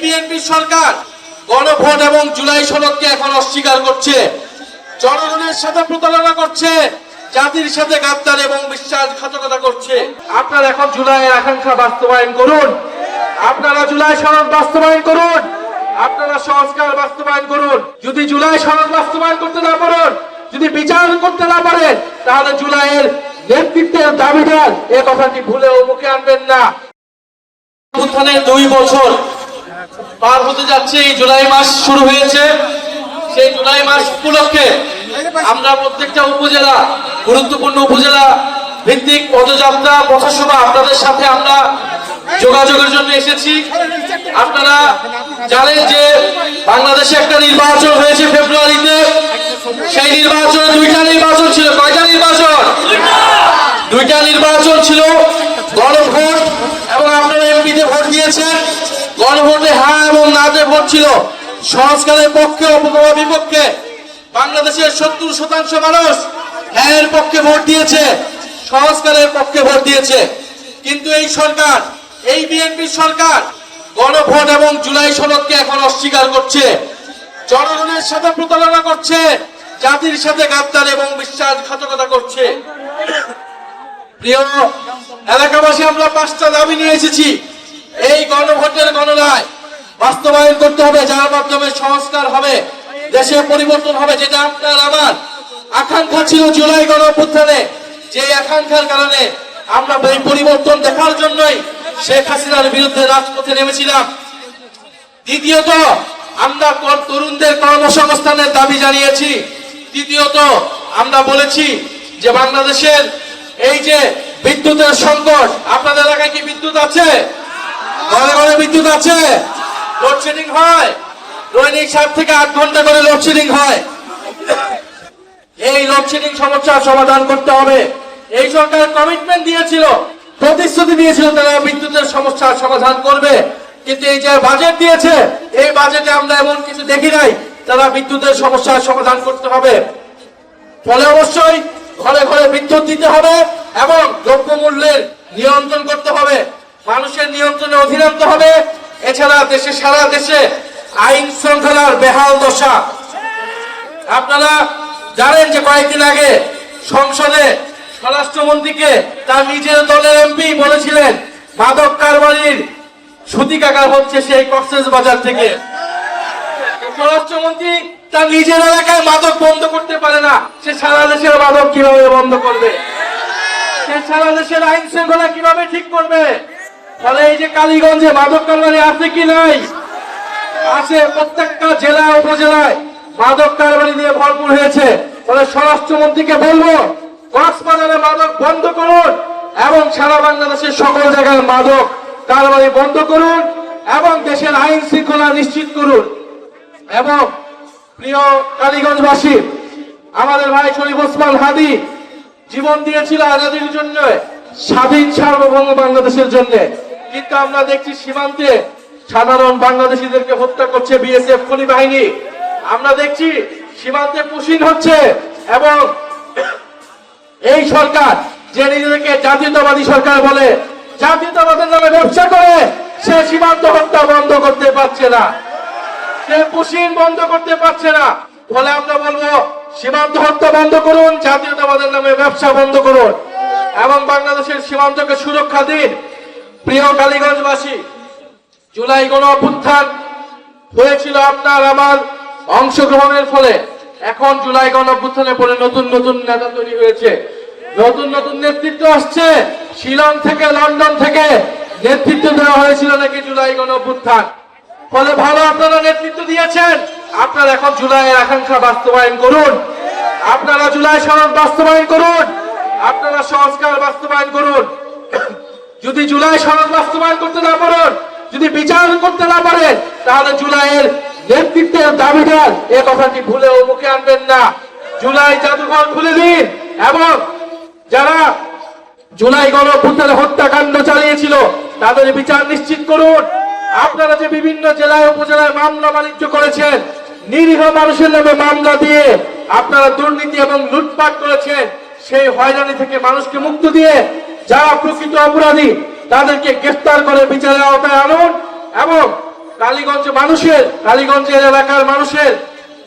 BNP সরকার গণভোট এবং জুলাই সনদকে এখন অস্বীকার করছে, জনগণের সাথে প্রতারণা করছে, জাতির সাথে গাদ্দার এবং বিশ্বাসঘাতকতা করছে। আপনারা এখন জুলাইয়ের আকাঙ্ক্ষা বাস্তবায়ন করুন, আপনারা জুলাই সনদ বাস্তবায়ন করুন, আপনারা সংস্কার বাস্তবায়ন করুন। যদি জুলাই সনদ বাস্তবায়ন করতে না পারেন, যদি বিচার করতে না পারেন, তাহলে জুলাইয়ের নেতৃত্বের দাবিদার এ কথাটি ভুলেও মুখে আনবেন না। 2 বছর পার হতে যাচ্ছে, এই জুলাই মাস শুরু হয়েছে। সেই জুলাই মাস উপলক্ষে আমরা প্রত্যেকটা উপজেলা, গুরুত্বপূর্ণ উপজেলা ভিত্তিক পদযাত্রা, পথসভা আপনাদের সাথে আমরা যোগাযোগের জন্য এসেছি। আপনারা জানেন যে বাংলাদেশে একটা নির্বাচন হয়েছে ফেব্রুয়ারিতে। সেই নির্বাচনে 2টা নির্বাচন ছিল। কয়টা নির্বাচন? 2টা নির্বাচন ছিল, গণভোট এবং আপনারা এমপিতে ভোট দিয়েছেন। গণভোটে হ্যাঁ এবং নাতে ভোট ছিল। সংস্কারের পক্ষে অথবা বিপক্ষে বাংলাদেশের 70% মানুষ হ্যাঁ এর পক্ষে ভোট দিয়েছে, সংস্কারের পক্ষে ভোট দিয়েছে। কিন্তু এই সরকার, এই বিএনপি সরকার গণভোট এবং জুলাই সনদকে এখন অস্বীকার করছে, জনগণের সাথে প্রতারণা করছে, জাতির সাথে গাদ্দার এবং বিশ্বাসঘাতকতা করছে। প্রিয় এলাকাবাসী, আমরা 5টা দাবি নিয়ে এসেছি। এই গণভোটের গণনায় বাস্তবায়ন করতে হবে, যার মাধ্যমে সংস্কার হবে, দেশে পরিবর্তন হবে, যেটা আপনার আমার আকাঙ্ক্ষা ছিল জুলাই গণঅভ্যুত্থানে। যে আকাঙ্ক্ষার কারণে আমরা এই পরিবর্তন দেখার জন্যই শেখ হাসিনার বিরুদ্ধে রাজপথে নেমেছিলাম। দ্বিতীয়ত, আমরা তরুণদের কর্মসংস্থানের দাবি জানিয়েছি। তৃতীয়ত, আমরা বলেছি যে বাংলাদেশের এই যে বিদ্যুতের সংকট, আপনাদের এলাকায় কি বিদ্যুৎ আছে? ঘরে ঘরে বিদ্যুৎ আছে? লোডশেডিং হয়, দৈনিক 7 থেকে 8 ঘন্টা করে লোডশেডিং হয়। এই লোডশেডিং সমস্যার সমাধান করতে হবে। এই সরকার কমিটমেন্ট দিয়েছিল, প্রতিশ্রুতি দিয়েছিল তারা বিদ্যুতের সমস্যার সমাধান করবে, কিন্তু এই যে বাজেট দিয়েছে, এই বাজেটে আমরা এমন কিছু দেখি নাই তারা বিদ্যুতের সমস্যার সমাধান করতে হবে। ফলে অবশ্যই ঘরে ঘরে বিদ্যুৎ দিতে হবে এবং দ্রব্যমূল্যের নিয়ন্ত্রণ করতে হবে, মানুষের নিয়ন্ত্রণে অধীন আনতে হবে। এছাড়া দেশে, সারা দেশে আইন শৃঙ্খলার বেহাল দশা। আপনারা জানেন যে কয়েকদিন আগে সংসদে স্বরাষ্ট্রমন্ত্রীকে তার নিজের দলের এমপি বলেছিলেন মাদক কারবারির সূতিকাগার হচ্ছে সেই কক্সবাজার থেকে। স্বরাষ্ট্রমন্ত্রী তার নিজের এলাকায় মাদক বন্ধ করতে পারে না, সে সারা দেশের মাদক কিভাবে বন্ধ করবে? সে সারা দেশের আইন শৃঙ্খলা কিভাবে ঠিক করবে? ফলে এই যে কালীগঞ্জে মাদক কারবারি আছে কি নাই? আছে। প্রত্যেকটা জেলা উপজেলায় মাদক কারবারি দিয়ে ভরপুর হয়েছে। ফলে স্বরাষ্ট্রমন্ত্রীকে বলবো, কক্সবাজারে মাদক বন্ধ করুন এবং সারা বাংলাদেশের সকল জায়গায় মাদক কারবারি বন্ধ করুন এবং দেশের আইন শৃঙ্খলা নিশ্চিত করুন। এবং প্রিয় কালীগঞ্জবাসী, আমাদের ভাই শরীফ ওসমান হাদি জীবন দিয়েছিল আজাদির জন্য, স্বাধীন সার্বভৌম বাংলাদেশের জন্য। কিন্তু আমরা দেখছি সীমান্তে সাধারণ বাংলাদেশিদেরকে হত্যা করছে বিএসএফ খুনি বাহিনী। আমরা দেখছি সীমান্তে পুশিন হচ্ছে এবং এই সরকার যে নিজেদেরকে জাতীয়তাবাদী সরকার বলে, জাতীয়তাবাদের নামে ব্যবসা করে, সে সীমান্ত হত্যা বন্ধ করতে পারছে না, সে পুশিন বন্ধ করতে পারছে না। ফলে আমরা বলবো, সীমান্ত হত্যা বন্ধ করুন, জাতীয়তাবাদের নামে ব্যবসা বন্ধ করুন এবং বাংলাদেশের সীমান্তকে সুরক্ষা দিন। প্রিয় কালীগঞ্জবাসী, জুলাই গণঅভ্যুত্থান হয়েছিল আপনার আমার অংশগ্রহণের ফলে। এখন জুলাই গণঅভ্যুত্থানের পরে নতুন নতুন নেতা তৈরি হয়েছে, নতুন নতুন নেতৃত্ব আসছে। শিলং থেকে, লন্ডন থেকে নেতৃত্ব দেওয়া হয়েছিল নাকি জুলাই গণঅভ্যুত্থান। ফলে ভালো আপনারা নেতৃত্ব দিয়েছেন। আপনারা এখন জুলাইয়ের আকাঙ্ক্ষা বাস্তবায়ন করুন, আপনারা জুলাই সনদ বাস্তবায়ন করুন, আপনারা সংস্কার বাস্তবায়ন করুন। যদি জুলাই সনদ বাস্তবায়ন করতে না পারেন, যদি বিচার করতে না পারেন, তাহলে জুলাইয়ের নেতৃত্বের দাবিদার এ কথাটি ভুলেও মুখে আনবেন না। জুলাই জাদুঘর খুলে দিন এবং যারা জুলাই গণঅভ্যুত্থানে হত্যাকাণ্ড চালিয়েছিল তাদের বিচার নিশ্চিত করুন। আপনারা যে বিভিন্ন জেলায় উপজেলায় মামলা বাণিজ্য করেছেন, নিরীহ মানুষের নামে মামলা দিয়ে আপনারা দুর্নীতি এবং লুটপাট করেছেন, সেই হয়রানি থেকে মানুষকে মুক্ত দিয়ে যারা প্রকৃত অপরাধী তাদেরকে গ্রেফতার করে বিচারের আওতায় আনুন এবং কালীগঞ্জের এলাকার মানুষের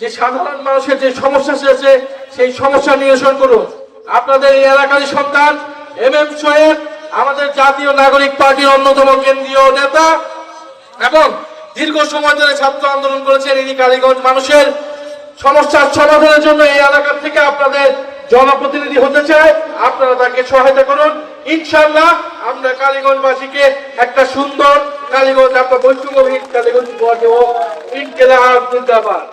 যে সাধারণ মানুষের যে সমস্যা আছে সেই সমস্যা নিরসন করুন। আপনাদের এই এলাকারই সন্তান MM সোহেব আমাদের জাতীয় নাগরিক পার্টির অন্যতম কেন্দ্রীয় নেতা এবং দীর্ঘ সময় ধরে ছাত্র আন্দোলন করেছেন। ইনি কালীগঞ্জ মানুষের সমস্যার সমাধানের জন্য এই এলাকা থেকে আপনাদের জনপ্রতিনিধি হতে চায়। আপনারা তাকে সহায়তা করুন। ইনশাআল্লাহ আমরা কালীগঞ্জবাসীকে একটা সুন্দর কালীগঞ্জ, আপনার বৈষম্যহীন কালীগঞ্জ ইনকিলাব জিন্দাবাদ।